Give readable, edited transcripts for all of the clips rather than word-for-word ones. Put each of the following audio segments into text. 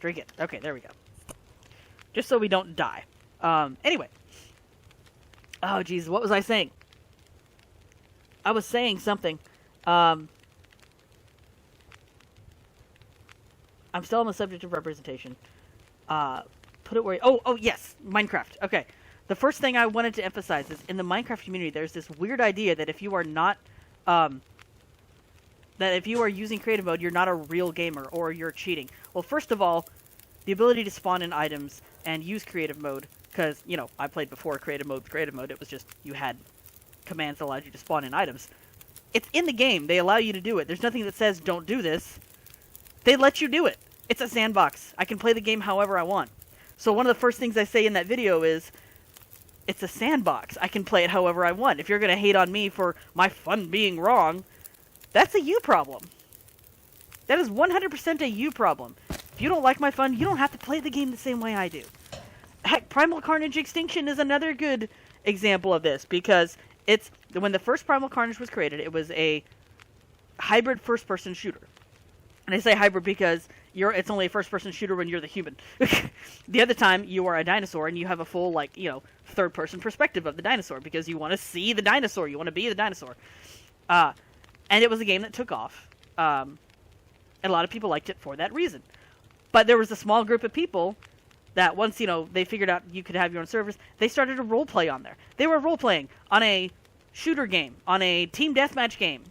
drink it. Okay, there we go. Just so we don't die. Anyway. Oh, jeez, what was I saying? I was saying something. I'm still on the subject of representation. Put it where... Oh, yes, Minecraft. Okay. The first thing I wanted to emphasize is, in the Minecraft community, there's this weird idea that if you are not... that if you are using creative mode, you're not a real gamer, or you're cheating. Well, first of all, the ability to spawn in items and use creative mode, because, you know, I played before creative mode with creative mode, it was just, you had commands that allowed you to spawn in items. It's in the game. They allow you to do it. There's nothing that says, don't do this. They let you do it. It's a sandbox. I can play the game however I want. So one of the first things I say in that video is, it's a sandbox. I can play it however I want. If you're going to hate on me for my fun being wrong, that's a you problem. That is 100% a you problem. If you don't like my fun, you don't have to play the game the same way I do. Heck, Primal Carnage Extinction is another good example of this, because it's when the first Primal Carnage was created, it was a hybrid first-person shooter. And I say hybrid because it's only a first-person shooter when you're the human. The other time, you are a dinosaur, and you have a full, like, you know, third-person perspective of the dinosaur, because you want to see the dinosaur, you want to be the dinosaur. And it was a game that took off, and a lot of people liked it for that reason. But there was a small group of people that once, you know, they figured out you could have your own servers, they started to role-play on there. They were role-playing on a shooter game, on a team deathmatch game.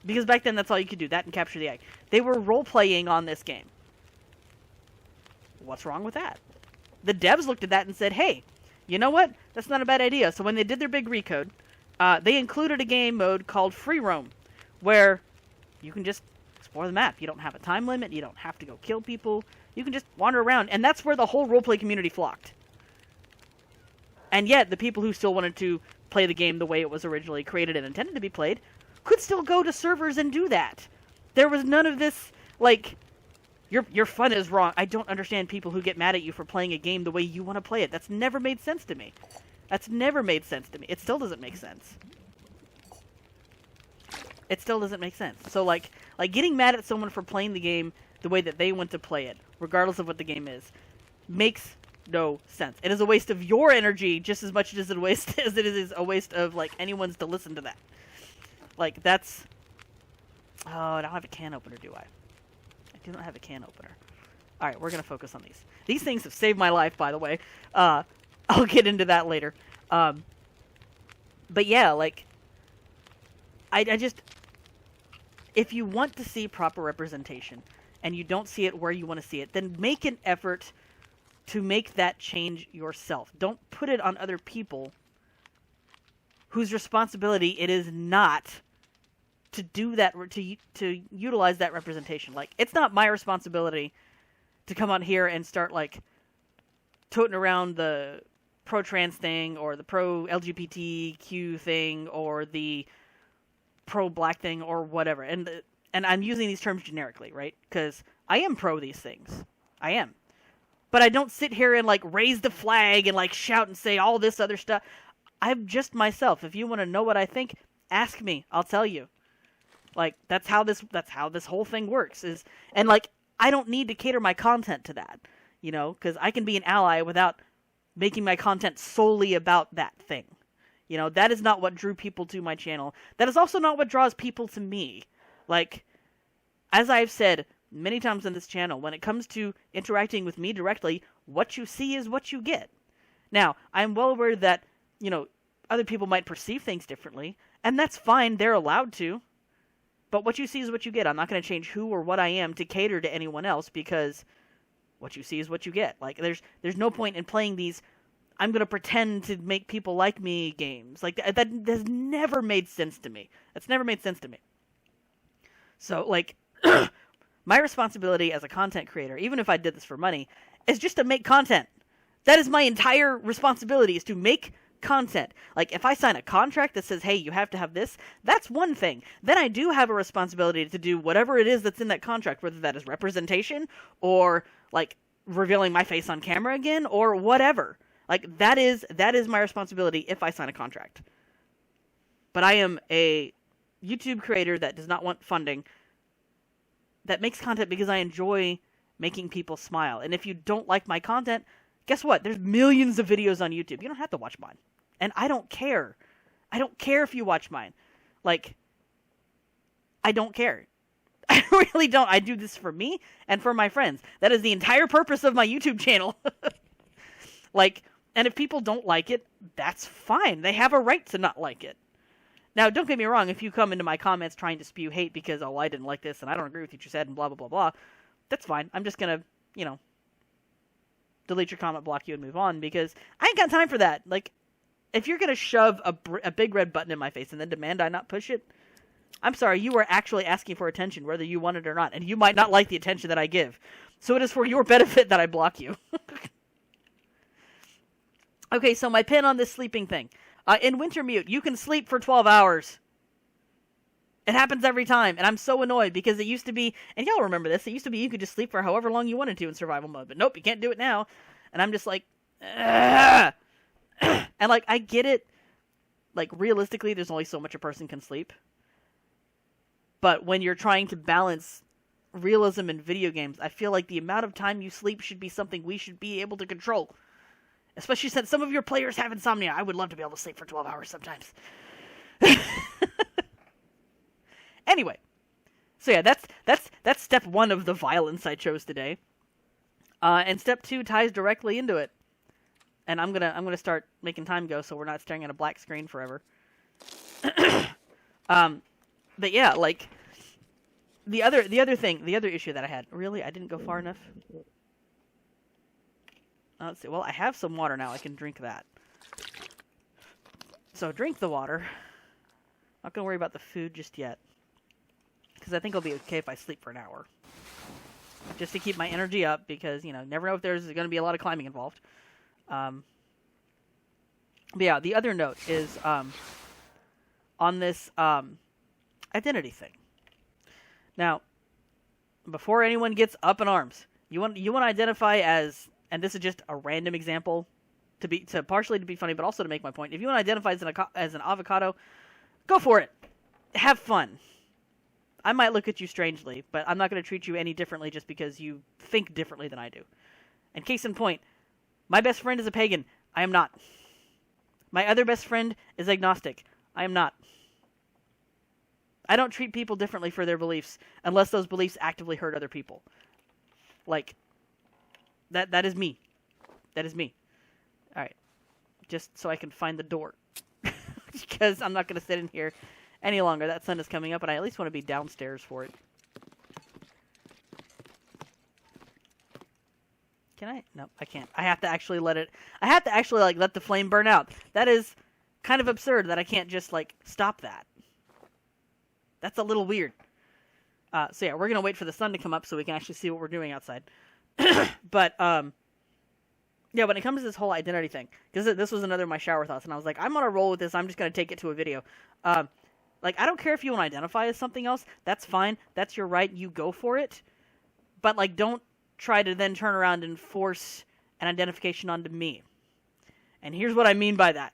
Because back then, that's all you could do, that and capture the egg. They were role-playing on this game. What's wrong with that? The devs looked at that and said, hey, you know what? That's not a bad idea. So when they did their big recode, they included a game mode called Free Roam, where you can just explore the map. You don't have a time limit. You don't have to go kill people. You can just wander around. And that's where the whole roleplay community flocked. And yet, the people who still wanted to play the game the way it was originally created and intended to be played could still go to servers and do that. There was none of this, like, your fun is wrong. I don't understand people who get mad at you for playing a game the way you want to play it. That's never made sense to me. That's never made sense to me. It still doesn't make sense. It still doesn't make sense. So, like getting mad at someone for playing the game the way that they want to play it, regardless of what the game is, makes no sense. It is a waste of your energy just as much as it is a waste of, like, anyone's to listen to that. Like, that's... Oh, I don't have a can opener, do I? I do not have a can opener. Alright, we're going to focus on these. These things have saved my life, by the way. I'll get into that later. But yeah, like... I just... If you want to see proper representation, and you don't see it where you want to see it, then make an effort to make that change yourself. Don't put it on other people whose responsibility it is not to do that, to utilize that representation. Like, it's not my responsibility to come on here and start, like, toting around the pro-trans thing, or the pro-LGBTQ thing, or the pro-black thing, or whatever. And I'm using these terms generically, right? Because I am pro these things. I am. But I don't sit here and, like, raise the flag and, like, shout and say all this other stuff. I'm just myself. If you want to know what I think, ask me. I'll tell you. Like, that's how this whole thing works. And, like, I don't need to cater my content to that, you know, because I can be an ally without making my content solely about that thing. You know, that is not what drew people to my channel. That is also not what draws people to me. Like, as I've said many times on this channel, when it comes to interacting with me directly, what you see is what you get. Now, I'm well aware that, you know, other people might perceive things differently, and that's fine, they're allowed to. But what you see is what you get. I'm not going to change who or what I am to cater to anyone else, because what you see is what you get. Like, there's no point in playing these I'm going to pretend to make people like me games. Like, that has never made sense to me. That's never made sense to me. So, like, my responsibility as a content creator, even if I did this for money, is just to make content. That is my entire responsibility, is to make content. Like, if I sign a contract that says, hey, you have to have this, that's one thing. Then I do have a responsibility to do whatever it is that's in that contract, whether that is representation or, like, revealing my face on camera again or whatever. Like, that is my responsibility if I sign a contract. But I am a YouTube creator that does not want funding, that makes content because I enjoy making people smile. And if you don't like my content, guess what? There's millions of videos on YouTube. You don't have to watch mine. And I don't care. I don't care if you watch mine. Like, I don't care. I really don't. I do this for me and for my friends. That is the entire purpose of my YouTube channel. Like, and if people don't like it, that's fine. They have a right to not like it. Now, don't get me wrong. If you come into my comments trying to spew hate because, oh, I didn't like this and I don't agree with what you said and blah, blah, blah, blah, that's fine. I'm just going to, you know, delete your comment, block you, and move on because I ain't got time for that. Like, if you're going to shove a big red button in my face and then demand I not push it, I'm sorry, you are actually asking for attention, whether you want it or not, and you might not like the attention that I give. So it is for your benefit that I block you. Okay, so my pin on this sleeping thing. In Wintermute, you can sleep for 12 hours. It happens every time, and I'm so annoyed because it used to be, and y'all remember this, it used to be you could just sleep for however long you wanted to in survival mode, but nope, you can't do it now. And I'm just like, ugh. And like, I get it. Like, realistically, there's only so much a person can sleep. But when you're trying to balance realism in video games, I feel like the amount of time you sleep should be something we should be able to control. Especially since some of your players have insomnia. I would love to be able to sleep for 12 hours sometimes. Anyway. So yeah, that's step 1 of the violence I chose today. And step 2 ties directly into it. And I'm gonna start making time go so we're not staring at a black screen forever. But yeah, like, the other issue that I had. Really? I didn't go far enough? Let's see. Well, I have some water now. I can drink that. So, drink the water. Not going to worry about the food just yet. Because I think it'll be okay if I sleep for an hour. Just to keep my energy up, because, you know, never know if there's going to be a lot of climbing involved. But yeah, the other note is, on this, identity thing. Now, before anyone gets up in arms, you want to identify as, and this is just a random example to partially to be funny, but also to make my point. If you want to identify as an avocado, go for it. Have fun. I might look at you strangely, but I'm not going to treat you any differently just because you think differently than I do. And case in point, my best friend is a pagan. I am not. My other best friend is agnostic. I am not. I don't treat people differently for their beliefs unless those beliefs actively hurt other people. Like, that is me. That is me. Alright. Just so I can find the door. Because I'm not going to sit in here any longer. That sun is coming up, and I at least want to be downstairs for it. Can I? No, I can't. I have to actually let the flame burn out. That is kind of absurd that I can't just, like, stop that. That's a little weird. So yeah, we're going to wait for the sun to come up so we can actually see what we're doing outside. But, yeah, when it comes to this whole identity thing, because this was another of my shower thoughts, and I was like, I'm on a roll with this, I'm just going to take it to a video. Like, I don't care if you want to identify as something else, that's fine, that's your right, you go for it. But, like, don't try to then turn around and force an identification onto me. And here's what I mean by that.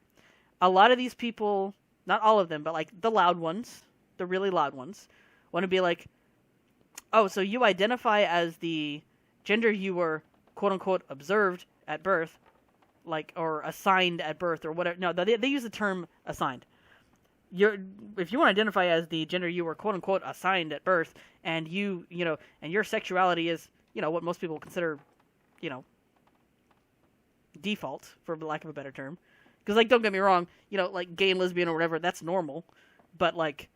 A lot of these people, not all of them, but, like, the loud ones, the really loud ones, want to be like, oh, so you identify as the gender you were, quote-unquote, observed at birth, like, or assigned at birth, or whatever. No, they use the term assigned. If you want to identify as the gender you were, quote-unquote, assigned at birth, and you know, and your sexuality is, you know, what most people consider, you know, default, for lack of a better term. Because, like, don't get me wrong, you know, like, gay and lesbian or whatever, that's normal. But, like,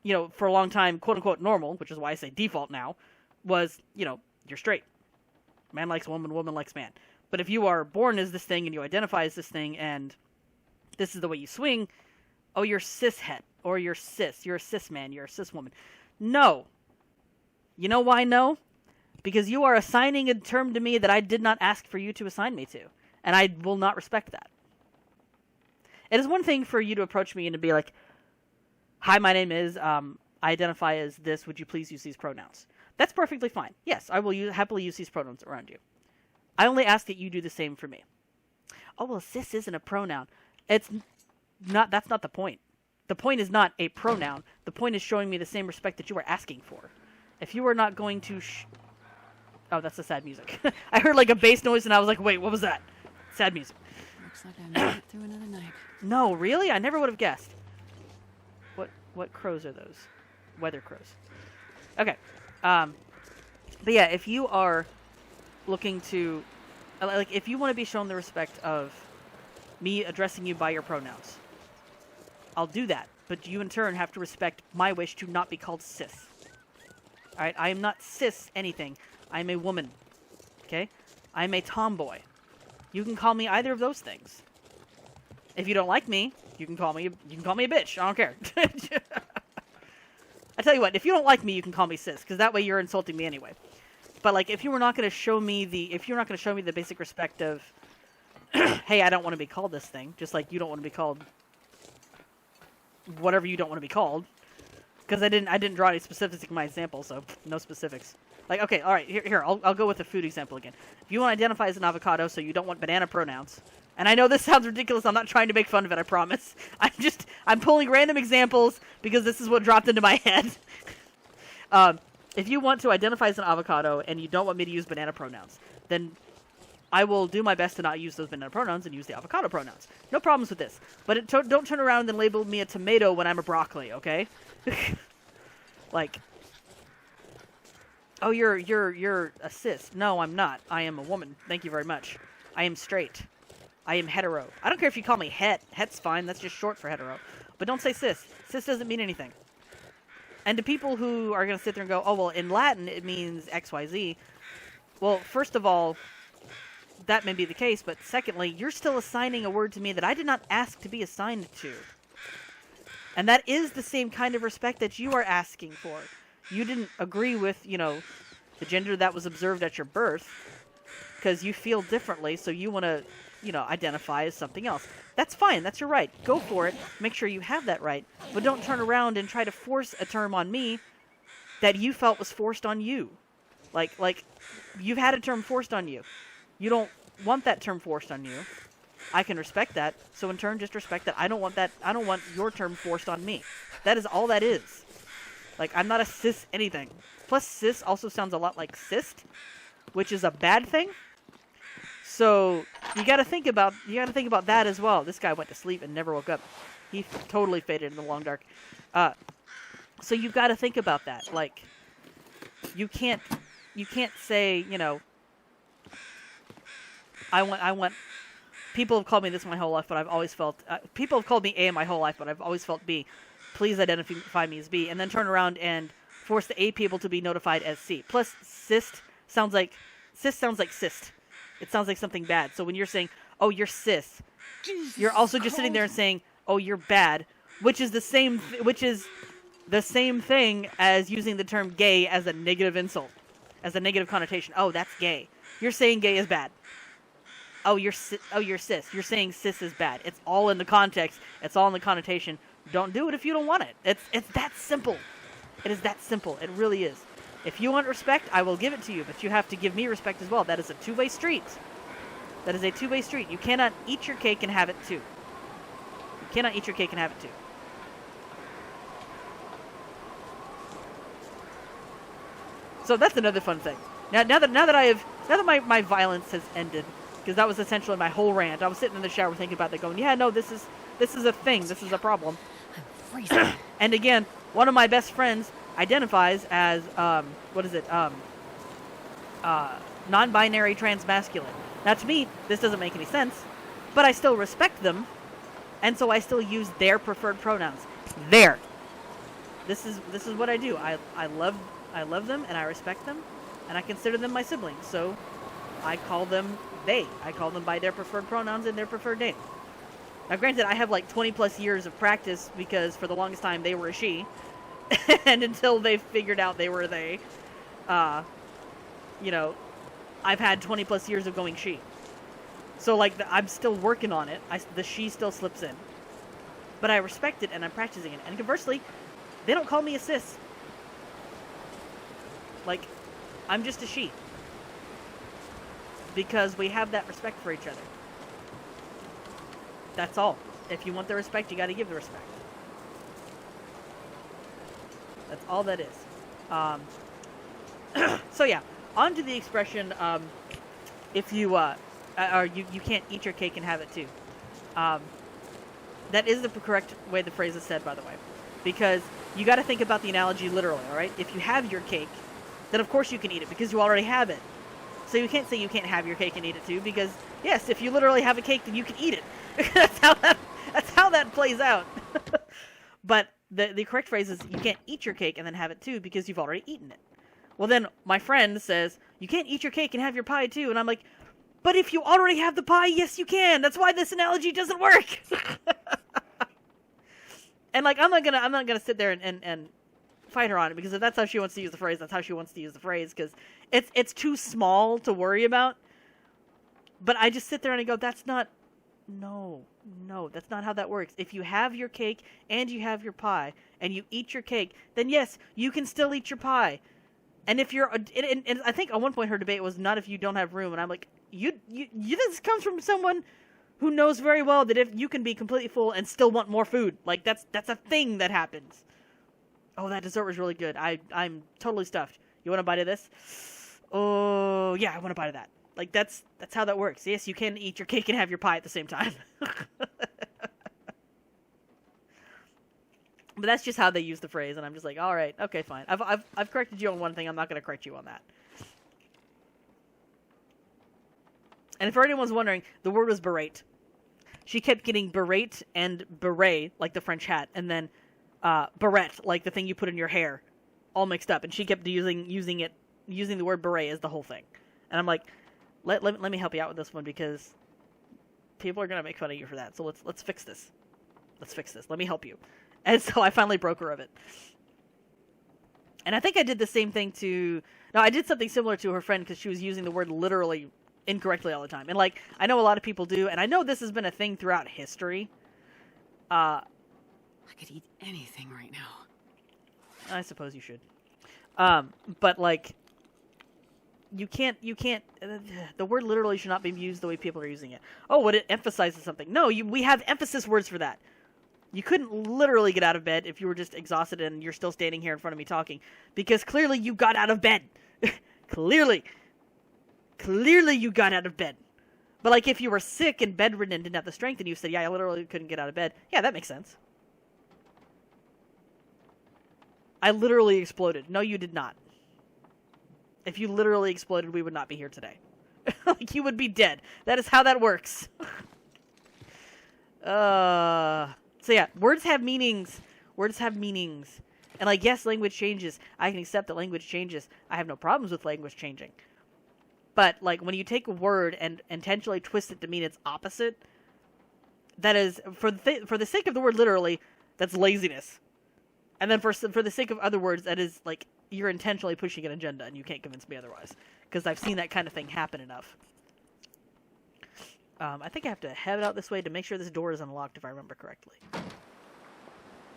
you know, for a long time, quote-unquote normal, which is why I say default now, was, you know, you're straight. Man likes woman, woman likes man. But if you are born as this thing and you identify as this thing and this is the way you swing, oh, you're cishet, or you're cis, you're a cis man, you're a cis woman. No. You know why no? Because you are assigning a term to me that I did not ask for you to assign me to. And I will not respect that. It is one thing for you to approach me and to be like, hi, my name is, I identify as this, would you please use these pronouns? That's perfectly fine. Yes, I will happily use these pronouns around you. I only ask that you do the same for me. Oh, well, cis isn't a pronoun. That's not the point. The point is not a pronoun. The point is showing me the same respect that you are asking for. If you are not going to Oh, that's the sad music. I heard like a bass noise and I was like, wait, what was that? Sad music. Looks like I made it through another night. No, really? I never would have guessed. What crows are those? Weather crows. Okay. But yeah, if you are looking to, like, if you want to be shown the respect of me addressing you by your pronouns, I'll do that. But you in turn have to respect my wish to not be called cis. Alright? I am not cis anything. I'm a woman. Okay? I'm a tomboy. You can call me either of those things. If you don't like me, you can call me a bitch. I don't care. I tell you what, if you don't like me, you can call me cis, because that way you're insulting me anyway. But like, if you're not going to show me the basic respect of, hey, I don't want to be called this thing, just like you don't want to be called whatever you don't want to be called, because I didn't draw any specifics in my example, so no specifics. Like, okay, all right, here, I'll go with the food example again. If you want to identify as an avocado, so you don't want banana pronouns. And I know this sounds ridiculous. I'm not trying to make fun of it, I promise. I'm pulling random examples because this is what dropped into my head. If you want to identify as an avocado and you don't want me to use banana pronouns, then I will do my best to not use those banana pronouns and use the avocado pronouns. No problems with this. But don't turn around and label me a tomato when I'm a broccoli, okay? Like, oh, you're a cis. No, I'm not. I am a woman. Thank you very much. I am straight. I am hetero. I don't care if you call me het. Het's fine. That's just short for hetero. But don't say cis. Cis doesn't mean anything. And to people who are going to sit there and go, oh, well, in Latin it means XYZ. Well, first of all, that may be the case. But secondly, you're still assigning a word to me that I did not ask to be assigned to. And that is the same kind of respect that you are asking for. You didn't agree with, the gender that was observed at your birth because you feel differently, so you want to, identify as something else. That's fine. That's your right. Go for it. Make sure you have that right. But don't turn around and try to force a term on me that you felt was forced on you. Like you've had a term forced on you. You don't want that term forced on you. I can respect that. So in turn, just respect that. I don't want that. I don't want your term forced on me. That is all that is. Like, I'm not a cis anything. Plus, cis also sounds a lot like cyst, which is a bad thing. So you got to think about that as well. This guy went to sleep and never woke up. He totally faded in the long dark. So you've got to think about that. Like, you can't say, I want. People have called me this my whole life, but I've always felt. People have called me A my whole life, but I've always felt B. Please identify me as B, and then turn around and force the A people to be notified as C. Plus, cyst sounds like cyst. It sounds like something bad. So when you're saying, "Oh, you're cis," you're also just sitting there and saying, "Oh, you're bad," which is the same thing as using the term "gay" as a negative insult, as a negative connotation. Oh, that's gay. You're saying gay is bad. Oh, you're cis. You're saying cis is bad. It's all in the context. It's all in the connotation. Don't do it if you don't want it. It's that simple. It is that simple. It really is. If you want respect, I will give it to you, but you have to give me respect as well. That is a two-way street. That is a two-way street. You cannot eat your cake and have it too. You cannot eat your cake and have it too. So that's another fun thing. Now that my violence has ended, because that was essentially my whole rant. I was sitting in the shower thinking about that, going, yeah, no, this is a thing. This is a problem. I'm freezing. And again, one of my best friends identifies as non-binary transmasculine. Now, to me, this doesn't make any sense, but I still respect them, and so I still use their preferred pronouns. There. This is what I do. I love them and I respect them, and I consider them my siblings. So I call them they. I call them by their preferred pronouns and their preferred name. Now, granted, I have like 20 plus years of practice because for the longest time they were a she. And until they figured out they were they, I've had 20 plus years of going she. So like, I'm still working on it. The she still slips in. But I respect it and I'm practicing it. And conversely, they don't call me a cis. Like, I'm just a she. Because we have that respect for each other. That's all. If you want the respect, you got to give the respect. That's all that is. So yeah, on to the expression, if you, or you can't eat your cake and have it too. That is the correct way the phrase is said, by the way. Because you got to think about the analogy literally, all right? If you have your cake, then of course you can eat it because you already have it. So you can't say you can't have your cake and eat it too because, yes, if you literally have a cake, then you can eat it. that's how that plays out. But the correct phrase is you can't eat your cake and then have it too because you've already eaten it. Well, then my friend says, you can't eat your cake and have your pie too. And I'm like, but if you already have the pie, yes, you can. That's why this analogy doesn't work. And like, I'm not gonna sit there and fight her on it because if that's how she wants to use the phrase, that's how she wants to use the phrase because it's too small to worry about. But I just sit there and I go, that's not, no, that's not how that works. If you have your cake and you have your pie and you eat your cake, then yes, you can still eat your pie. And if you're, and I think at one point her debate was not if you don't have room, and I'm like, you this comes from someone who knows very well that if you can be completely full and still want more food, like that's a thing that happens. Oh, that dessert was really good. I'm totally stuffed. You want a bite of this? Oh yeah, I want a bite of that. Like that's how that works. Yes, you can eat your cake and have your pie at the same time. But that's just how they use the phrase, and I'm just like, all right, okay, fine. I've corrected you on one thing. I'm not going to correct you on that. And if anyone's wondering, the word was berate. She kept getting berate and beret, like the French hat, and then barrette, like the thing you put in your hair, all mixed up. And she kept using the word beret as the whole thing. And I'm like, let me help you out with this one because people are going to make fun of you for that. So let's fix this. Let's fix this. Let me help you. And so I finally broke her of it. And I think I did the same thing to... No, I did something similar to her friend because she was using the word literally incorrectly all the time. And, like, I know a lot of people do, and I know this has been a thing throughout history. I could eat anything right now. I suppose you should. But, like, you can't... the word literally should not be used the way people are using it. Oh, what it emphasizes something. No, we have emphasis words for that. You couldn't literally get out of bed if you were just exhausted and you're still standing here in front of me talking. Because clearly you got out of bed. Clearly you got out of bed. But like if you were sick and bedridden and didn't have the strength and you said, yeah, I literally couldn't get out of bed. Yeah, that makes sense. I literally exploded. No, you did not. If you literally exploded, we would not be here today. Like you would be dead. That is how that works. So yeah, words have meanings. Words have meanings. And like, yes, language changes. I can accept that language changes. I have no problems with language changing. But like, when you take a word and intentionally twist it to mean its opposite, that is, for the sake of the word literally, that's laziness. And then for the sake of other words, that is like, you're intentionally pushing an agenda and you can't convince me otherwise. Because I've seen that kind of thing happen enough. I think I have to head out this way to make sure this door is unlocked, if I remember correctly.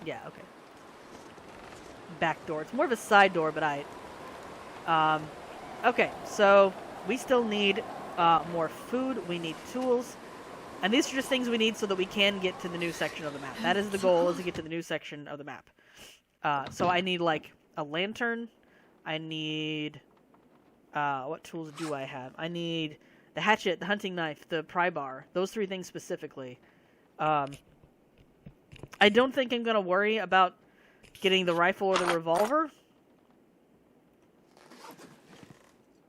Yeah, okay. Back door. It's more of a side door, but okay, so we still need more food. We need tools. And these are just things we need so that we can get to the new section of the map. That is the goal, is to get to the new section of the map. So I need, like, a lantern. I need... what tools do I have? I need... the hatchet, the hunting knife, the pry bar. Those three things specifically. I don't think I'm going to worry about getting the rifle or the revolver.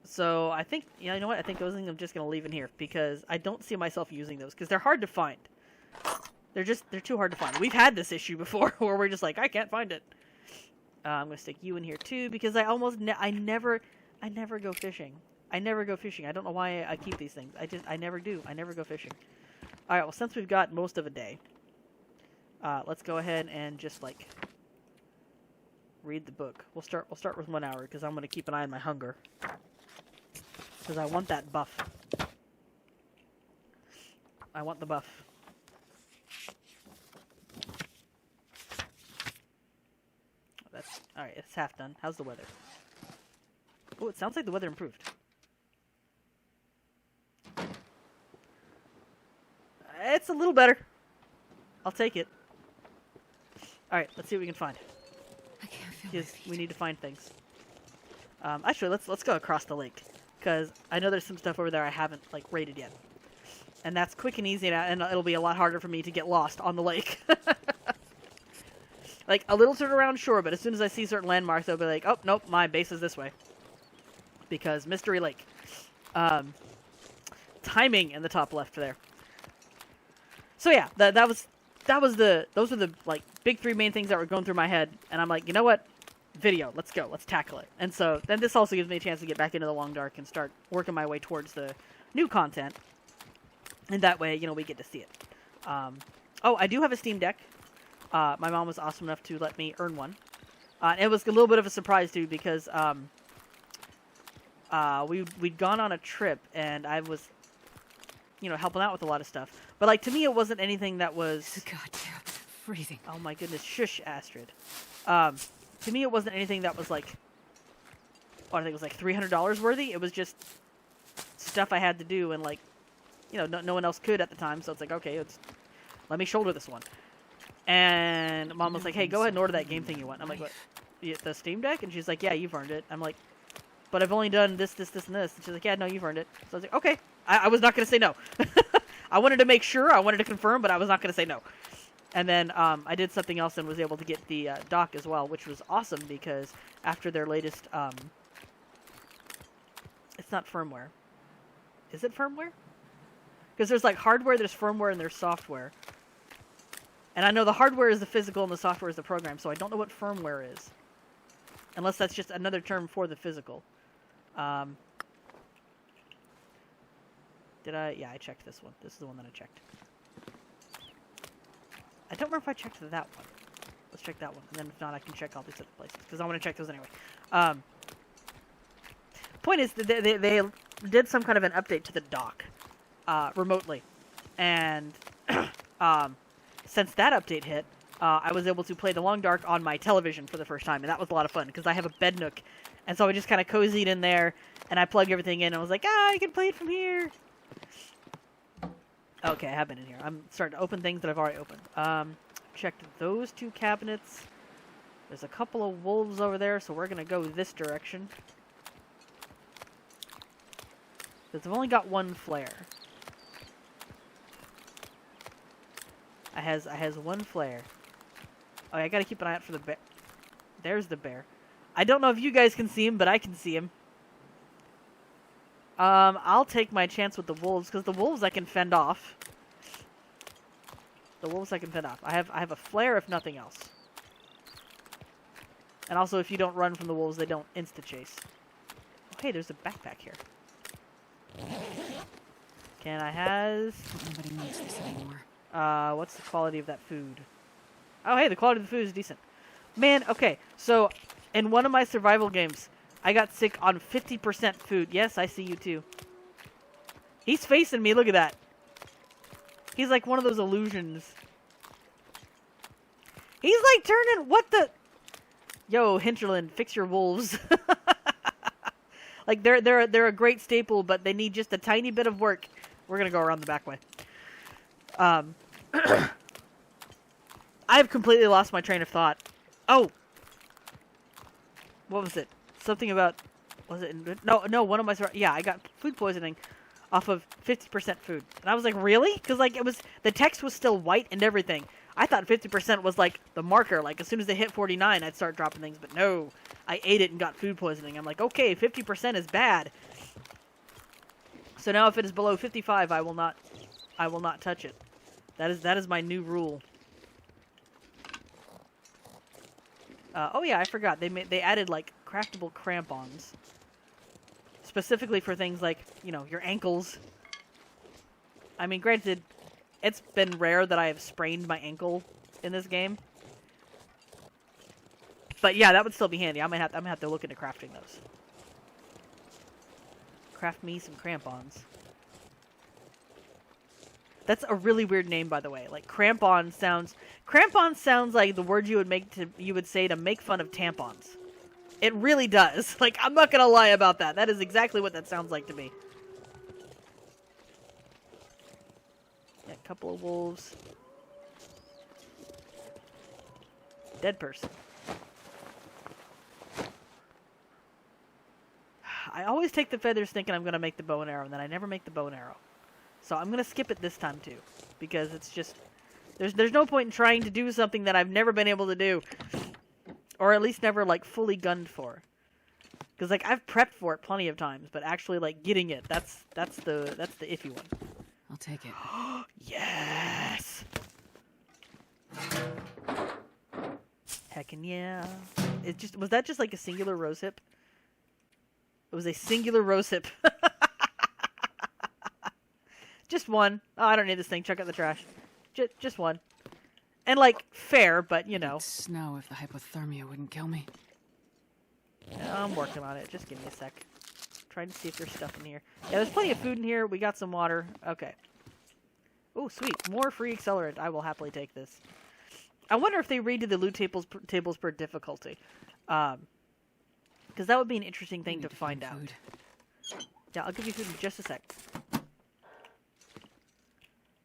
So I think, yeah, you know what? I think those things I'm just going to leave in here because I don't see myself using those because they're hard to find. They're too hard to find. We've had this issue before where we're just like, I can't find it. I'm going to stick you in here too because I never go fishing. I never go fishing. I don't know why I keep these things. I never do. I never go fishing. Alright, well, since we've got most of a day, let's go ahead and just, like, read the book. We'll start with 1 hour, because I'm going to keep an eye on my hunger. Because I want that buff. I want the buff. Alright, it's half done. How's the weather? Oh, it sounds like the weather improved. It's a little better. I'll take it. Alright, let's see what we can find. I can't feel Because we need to find things. Actually, let's go across the lake, because I know there's some stuff over there I haven't like raided yet, and that's quick and easy, and it'll be a lot harder for me to get lost on the lake. Like a little turnaround, sure, but as soon as I see certain landmarks, I'll be like, oh nope, my base is this way, because Mystery Lake. Timing in the top left there. So yeah, those were the like big three main things that were going through my head, and I'm like, you know what? Video, let's go, let's tackle it. And so then this also gives me a chance to get back into the Long Dark and start working my way towards the new content, and that way, you know, we get to see it. Oh, I do have a Steam Deck. My mom was awesome enough to let me earn one. It was a little bit of a surprise too, because we'd gone on a trip, and I was, you know, helping out with a lot of stuff. But like to me, it wasn't anything that was. Goddamn, freezing. Oh my goodness, shush, Astrid. To me, it wasn't anything that was like, I think it was like $300 worthy. It was just stuff I had to do, and like, you know, no one else could at the time. So it's like, okay, let me shoulder this one. And Mom was like, hey, go ahead and order that game thing you want. I'm like, what? The Steam Deck? And she's like, yeah, you've earned it. I'm like, but I've only done this, and this. And she's like, yeah, no, you've earned it. So I was like, okay. I was not going to say no. I wanted to make sure, I wanted to confirm, but I was not going to say no. And then I did something else and was able to get the dock as well, which was awesome because after their latest, it's not firmware. Is it firmware? Because there's like hardware, there's firmware, and there's software. And I know the hardware is the physical and the software is the program, so I don't know what firmware is. Unless that's just another term for the physical. Did I? Yeah, I checked this one. This is the one that I checked. I don't remember if I checked that one. Let's check that one. And then if not, I can check all these other places. Because I want to check those anyway. Point is, they did some kind of an update to the dock. Remotely. And since that update hit, I was able to play the Long Dark on my television for the first time. And that was a lot of fun. Because I have a bed nook. And so I just kind of cozied in there. And I plugged everything in. And I was like, I can play it from here. Okay, I have been in here. I'm starting to open things that I've already opened. Checked those two cabinets. There's a couple of wolves over there, so we're going to go this direction. Because I've only got one flare. I has one flare. Oh, I got to keep an eye out for the bear. There's the bear. I don't know if you guys can see him, but I can see him. I'll take my chance with the wolves, because the wolves I can fend off. The wolves I can fend off. I have a flare if nothing else. And also, if you don't run from the wolves, they don't insta-chase. Oh, hey, there's a backpack here. Can I has... Nobody needs this anymore. What's the quality of that food? Oh, hey, the quality of the food is decent. Man, okay, so, in one of my survival games... I got sick on 50% food. Yes, I see you too. He's facing me. Look at that. He's like one of those illusions. He's like turning... What the... Yo, Hinterland, fix your wolves. Like, they're a great staple, but they need just a tiny bit of work. We're going to go around the back way. I've completely lost my train of thought. Oh! What was it? Something about, was it, no, one of my, yeah, I got food poisoning off of 50% food. And I was like, really? Because, like, the text was still white and everything. I thought 50% was, like, the marker. Like, as soon as they hit 49, I'd start dropping things. But no, I ate it and got food poisoning. I'm like, okay, 50% is bad. So now if it is below 55, I will not touch it. That is my new rule. Oh yeah, I forgot. They added like craftable crampons, specifically for things like, you know, your ankles. I mean, granted, it's been rare that I have sprained my ankle in this game, but yeah, that would still be handy. I'm gonna have to look into crafting those. Craft me some crampons. That's a really weird name, by the way. Like, crampon sounds like the word you would say to make fun of tampons. It really does. Like, I'm not gonna lie about that. That is exactly what that sounds like to me. Yeah, a couple of wolves. Dead person. I always take the feathers thinking I'm going to make the bow and arrow, and then I never make the bow and arrow. So I'm going to skip it this time, too. Because it's just... There's no point in trying to do something that I've never been able to do. Or at least never, like, fully gunned for. Because, like, I've prepped for it plenty of times, but actually, like, getting it, that's the iffy one. I'll take it. Yes! Heckin' yeah. Was that just like a singular rose hip? It was a singular rose hip. Just one. Oh, I don't need this thing. Chuck out the trash. Just one. And, like, fair, but, you know. It'd snow if the hypothermia wouldn't kill me. I'm working on it. Just give me a sec. Trying to see if there's stuff in here. Yeah, there's plenty of food in here. We got some water. Okay. Oh, sweet. More free accelerant. I will happily take this. I wonder if they redo the loot tables per difficulty. Because that would be an interesting thing to find out. Food. Yeah, I'll give you food in just a sec.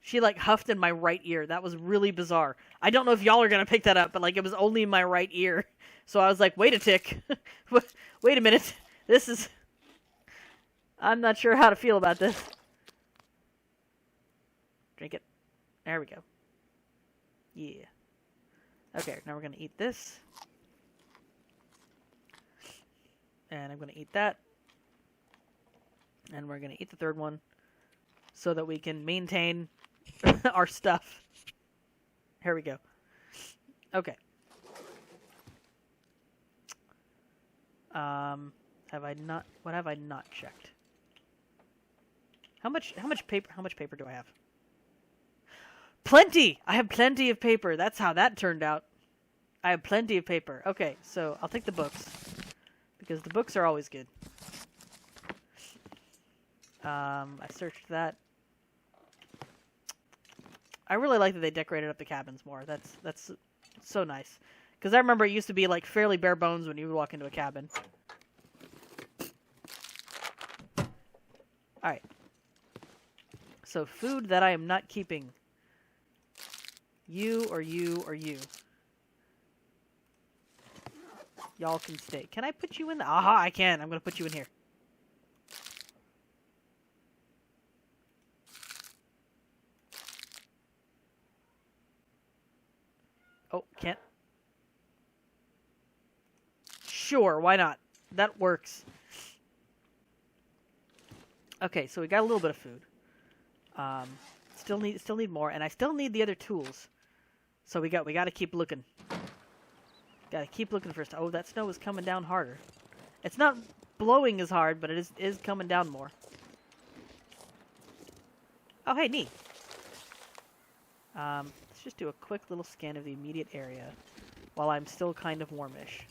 She, like, huffed in my right ear. That was really bizarre. I don't know if y'all are going to pick that up, but, like, it was only in my right ear. So I was like, wait a tick. Wait a minute. This is... I'm not sure how to feel about this. Drink it. There we go. Yeah. Okay, now we're going to eat this. And I'm going to eat that. And we're going to eat the third one. So that we can maintain our stuff. Here we go. Okay. Have I not... What have I not checked? How much paper do I have? Plenty! I have plenty of paper. That's how that turned out. I have plenty of paper. Okay, so I'll take the books. Because the books are always good. I searched that. I really like that they decorated up the cabins more. That's so nice. Because I remember it used to be like fairly bare bones when you would walk into a cabin. Alright. So food that I am not keeping. You or you or you. Y'all can stay. Can I put you in the... Aha, I can. I'm going to put you in here. Oh, can't. Sure, why not? That works. Okay, so we got a little bit of food. Still need more, and I still need the other tools. So we got to keep looking. Got to keep looking for stuff. Oh, that snow is coming down harder. It's not blowing as hard, but it is coming down more. Oh, hey, neat. Let's just do a quick little scan of the immediate area while I'm still kind of warmish.